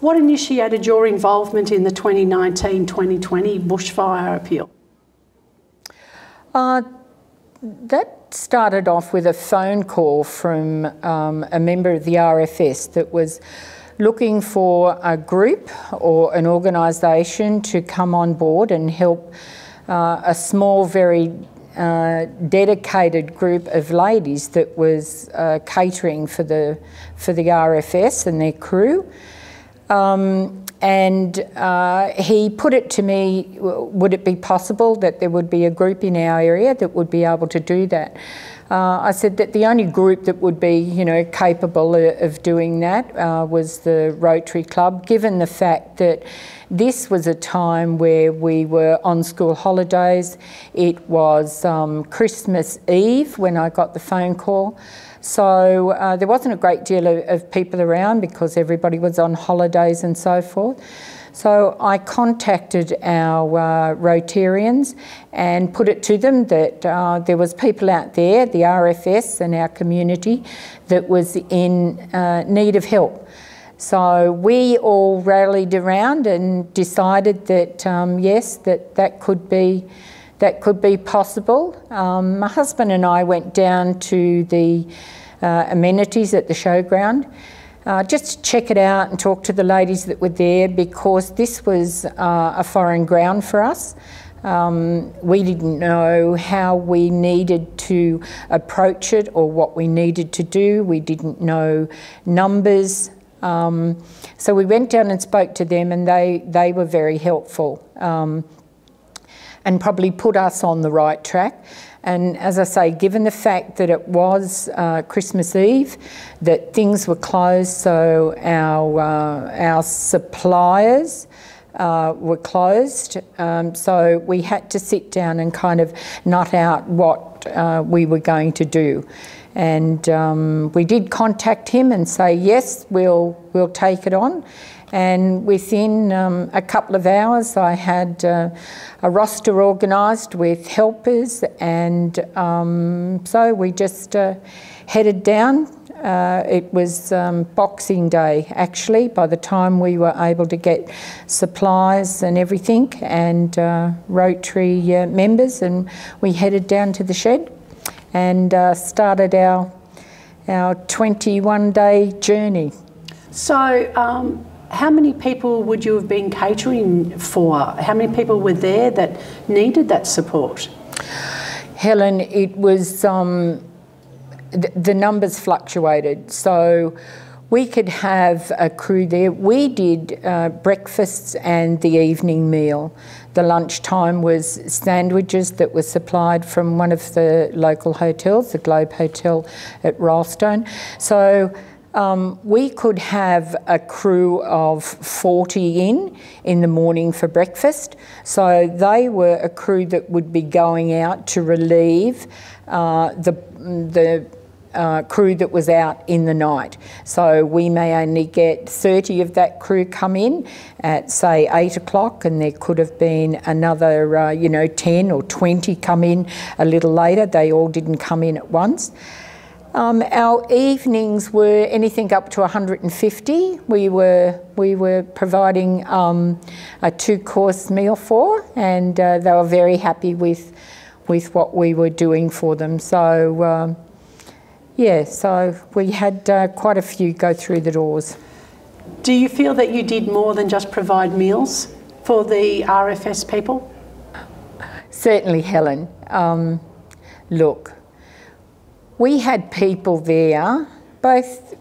What initiated your involvement in the 2019-2020 bushfire appeal? That started off with a phone call from a member of the RFS that was looking for a group or an organisation to come on board and help a small, very dedicated group of ladies that was catering for the RFS and their crew. He put it to me, would it be possible that there would be a group in our area that would be able to do that? I said that the only group that would be, you know, capable of doing that was the Rotary Club, given the fact that this was a time where we were on school holidays. It was Christmas Eve when I got the phone call. So there wasn't a great deal of people around because everybody was on holidays and so forth. So I contacted our Rotarians and put it to them that there was people out there, the RFS and our community, that was in need of help. So we all rallied around and decided that yes, that could be possible. My husband and I went down to the amenities at the showground just to check it out and talk to the ladies that were there, because this was a foreign ground for us. We didn't know how we needed to approach it or what we needed to do. We didn't know numbers. So we went down and spoke to them, and they were very helpful and probably put us on the right track. And as I say, given the fact that it was Christmas Eve, that things were closed, so our suppliers were closed, so we had to sit down and kind of nut out what we were going to do. And we did contact him and say, yes, we'll take it on. And within a couple of hours, I had a roster organised with helpers, and so we just headed down. It was Boxing Day, actually, by the time we were able to get supplies and everything, and Rotary members, and we headed down to the shed and started our 21-day journey. So, how many people would you have been catering for? How many people were there that needed that support? Helen, it was, the numbers fluctuated. So we could have a crew there. We did breakfasts and the evening meal. The lunchtime was sandwiches that were supplied from one of the local hotels, the Globe Hotel at Rylstone. So we could have a crew of 40 in the morning for breakfast. So they were a crew that would be going out to relieve the crew that was out in the night. So we may only get 30 of that crew come in at, say, 8 o'clock, and there could have been another, 10 or 20 come in a little later. They all didn't come in at once. Our evenings were anything up to 150. We were providing a 2-course meal for, and they were very happy with what we were doing for them. So yeah, so we had quite a few go through the doors. Do you feel that you did more than just provide meals for the RFS people? Certainly, Helen. Look, we had people there, both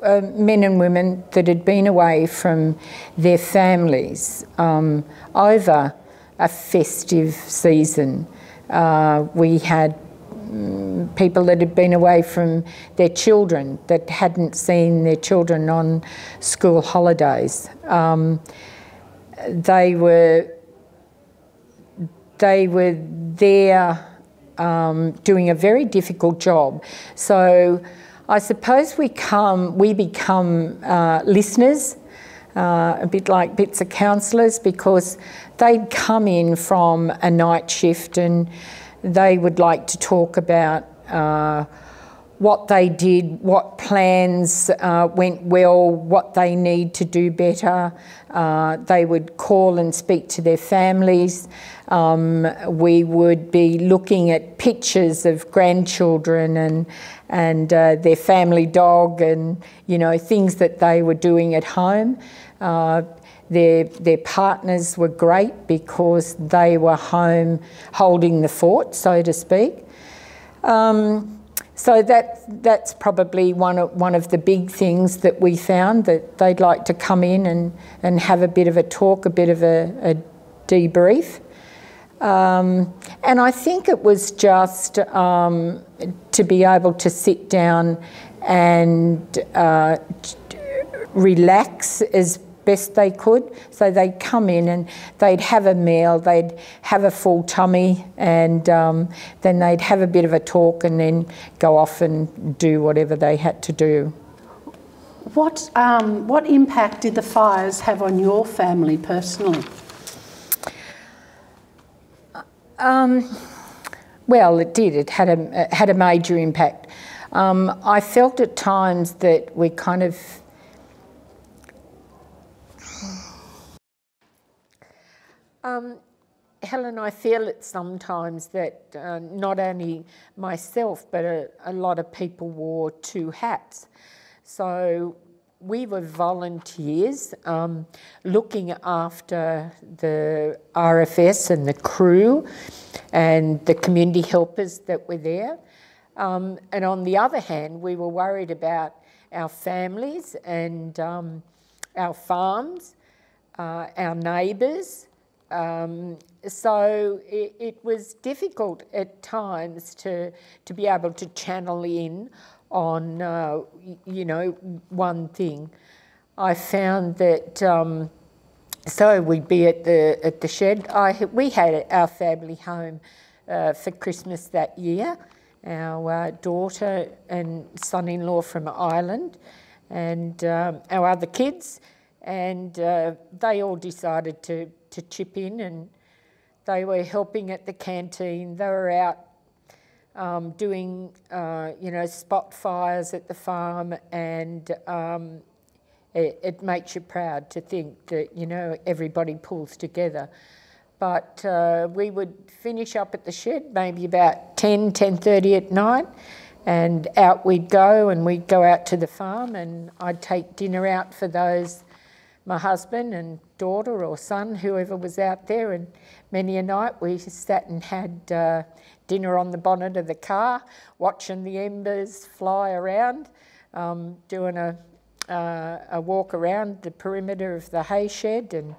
men and women, that had been away from their families over a festive season. We had people that had been away from their children, that hadn't seen their children on school holidays. They were there doing a very difficult job. So I suppose we become listeners, a bit like bits of counsellors, because they'd come in from a night shift and they would like to talk about what they did, what plans went well, what they need to do better. They would call and speak to their families. We would be looking at pictures of grandchildren and their family dog, and things that they were doing at home. Their partners were great because they were home holding the fort, so to speak. So that's probably one of the big things that we found, that they'd like to come in and have a bit of a talk, a bit of a debrief. And I think it was just to be able to sit down and relax as best they could. So they'd come in and they'd have a meal, they'd have a full tummy, and then they'd have a bit of a talk and then go off and do whatever they had to do. What impact did the fires have on your family personally? Well, it did. It had a major impact. I felt at times that we kind of Helen, I feel it sometimes that not only myself but a lot of people wore two hats. So we were volunteers looking after the RFS and the crew and the community helpers that were there. And on the other hand, we were worried about our families and our farms, our neighbours. So it was difficult at times to be able to channel in on, one thing. I found that, so we'd be at the shed. We had our family home for Christmas that year, our daughter and son-in-law from Ireland, and our other kids, and they all decided to chip in, and they were helping at the canteen. They were out doing, spot fires at the farm, and it makes you proud to think that, everybody pulls together. But we would finish up at the shed maybe about 10:30 at night, and out we'd go, and we'd go out to the farm, and I'd take dinner out for those, my husband and daughter or son, whoever was out there, and many a night we sat and had dinner on the bonnet of the car, watching the embers fly around, doing a walk around the perimeter of the hay shed and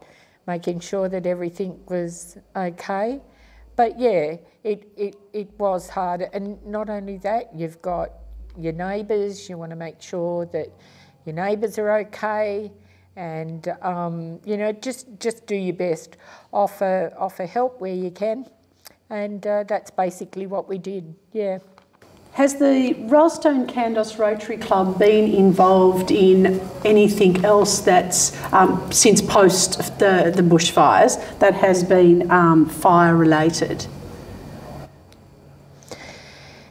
making sure that everything was okay. But yeah, it was hard. And not only that, you've got your neighbours, you want to make sure that your neighbours are okay, and just do your best, offer help where you can, and that's basically what we did. Yeah. Has the Rylstone-Kandos Rotary Club been involved in anything else that's since post the bushfires that has been fire related?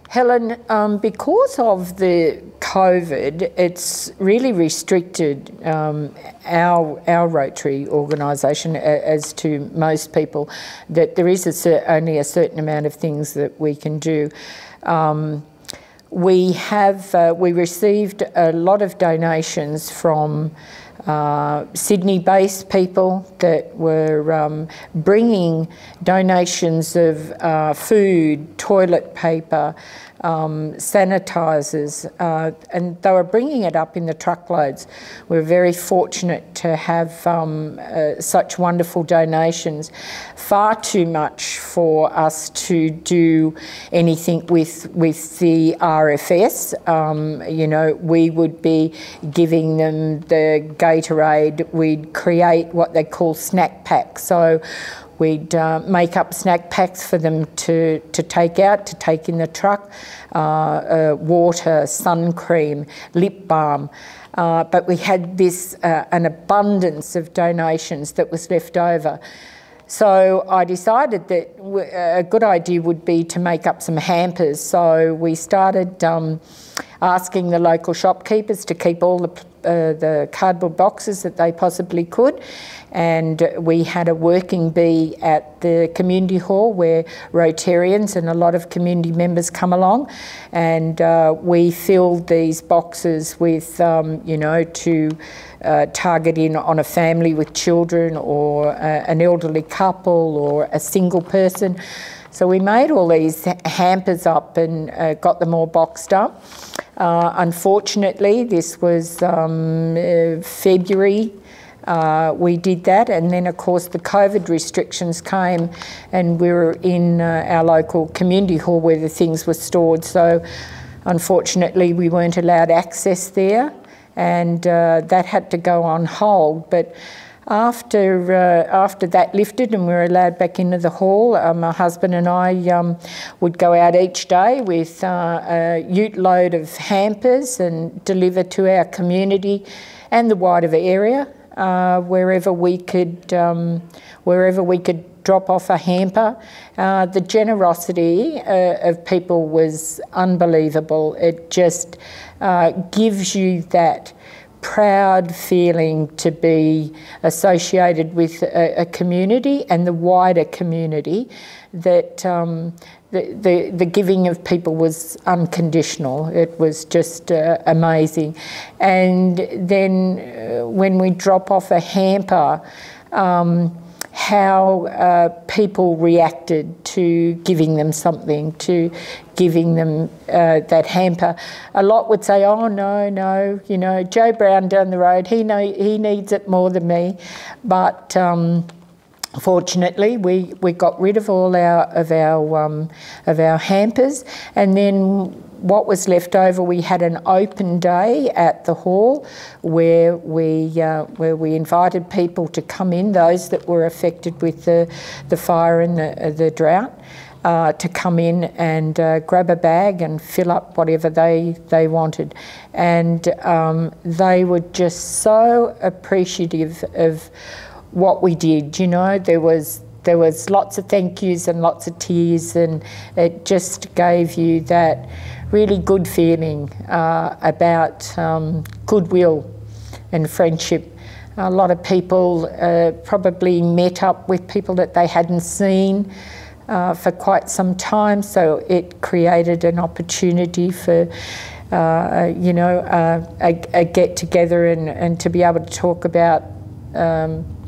Helen, because of the COVID, it's really restricted our Rotary organisation, as to most people, that there is only a certain amount of things that we can do. We received a lot of donations from Sydney-based people that were bringing donations of food, toilet paper, sanitisers, and they were bringing it up in the truckloads. We're very fortunate to have such wonderful donations. Far too much for us to do anything with the RFS. We would be giving them the Gatorade. We'd create what they call snack packs. So we'd make up snack packs for them to take out, to take in the truck, water, sun cream, lip balm. But we had an abundance of donations that was left over. So I decided that a good idea would be to make up some hampers. So we started asking the local shopkeepers to keep all the cardboard boxes that they possibly could, and we had a working bee at the community hall where Rotarians and a lot of community members come along, and we filled these boxes with, you know, to target in on a family with children or an elderly couple or a single person. So we made all these hampers up and got them all boxed up. Unfortunately, this was February. We did that, and then of course the COVID restrictions came, and we were in our local community hall where the things were stored. So unfortunately we weren't allowed access there, and that had to go on hold. But after that lifted and we were allowed back into the hall, my husband and I would go out each day with a ute load of hampers and deliver to our community and the wider area, wherever we could drop off a hamper. The generosity of people was unbelievable. It just gives you that proud feeling to be associated with a community and the wider community, that the giving of people was unconditional. It was just amazing. And then when we drop off a hamper, how people reacted to giving them something, to giving them that hamper. A lot would say, oh no, you know, Joe Brown down the road, he needs it more than me. But fortunately, we got rid of all of our hampers, and then what was left over, we had an open day at the hall where we invited people to come in, those that were affected with the fire and the drought, to come in and grab a bag and fill up whatever they wanted. And they were just so appreciative of what we did. You know, there was lots of thank yous and lots of tears, and it just gave you that really good feeling about goodwill and friendship. A lot of people probably met up with people that they hadn't seen for quite some time, so it created an opportunity for you know, a get together and to be able to talk about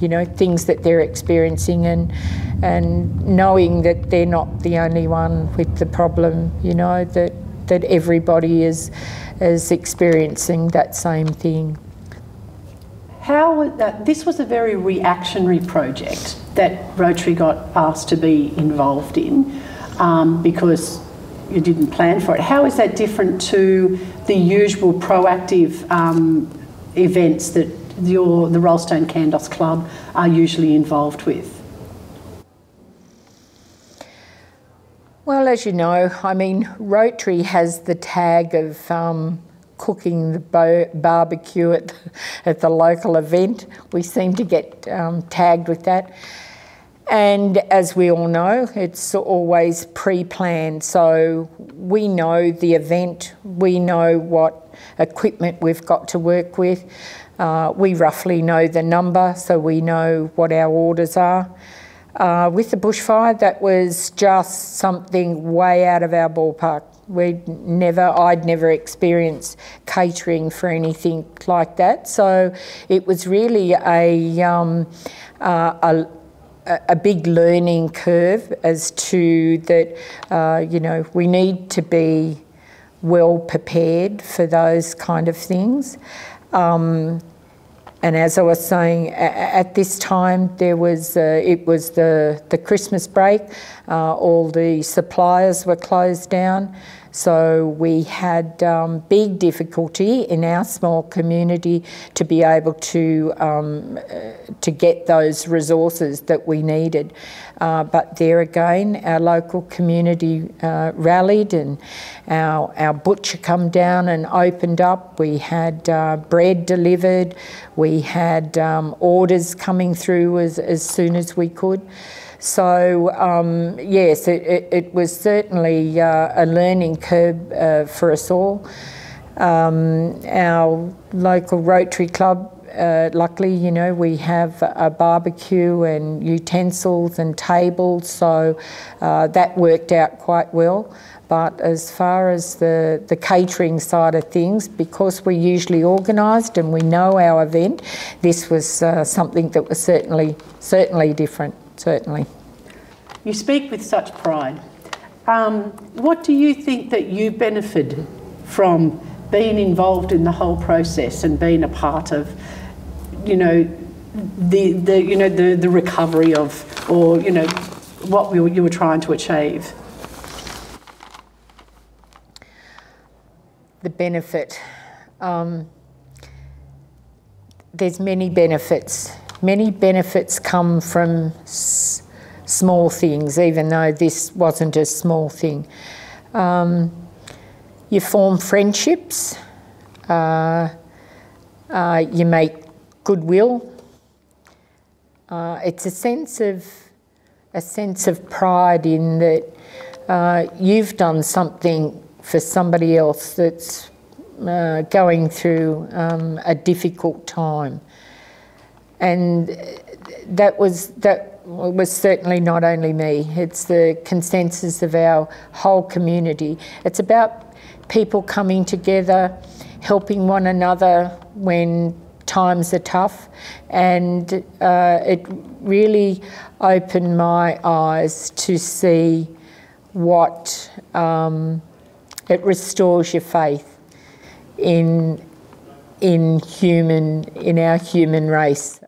you know, things that they're experiencing, and knowing that they're not the only one with the problem, you know, that everybody is experiencing that same thing. This was a very reactionary project that Rotary got asked to be involved in because you didn't plan for it. How is that different to the usual proactive events that the Rylstone-Kandos Club are usually involved with? Well, as you know, I mean, Rotary has the tag of cooking the barbecue at the local event. We seem to get tagged with that. And as we all know, it's always pre-planned. So we know the event, we know what equipment we've got to work with. We roughly know the number, so we know what our orders are. With the bushfire, that was just something way out of our ballpark. I'd never experienced catering for anything like that. So it was really a big learning curve as to that, you know, we need to be well prepared for those kind of things. And as I was saying, at this time it was the Christmas break. All the suppliers were closed down, So we had big difficulty in our small community to be able to get those resources that we needed. But there again, our local community rallied, and our butcher come down and opened up. We had bread delivered. We had orders coming through as soon as we could. So yes, it was certainly a learning curve for us all. Our local Rotary Club, luckily, you know, we have a barbecue and utensils and tables, so that worked out quite well. But as far as the catering side of things, because we're usually organised and we know our event, this was something that was certainly different, certainly. You speak with such pride. What do you think that you benefited from being involved in the whole process and being a part of, you know, the recovery of, or you know, what you were trying to achieve? The benefit. There's many benefits. Many benefits come from small things, even though this wasn't a small thing. You form friendships. You make goodwill. It's a sense of pride in that you've done something for somebody else that's going through a difficult time, and that was certainly not only me. It's the consensus of our whole community. It's about people coming together, helping one another when times are tough, and it really opened my eyes to see what it restores your faith in our human race.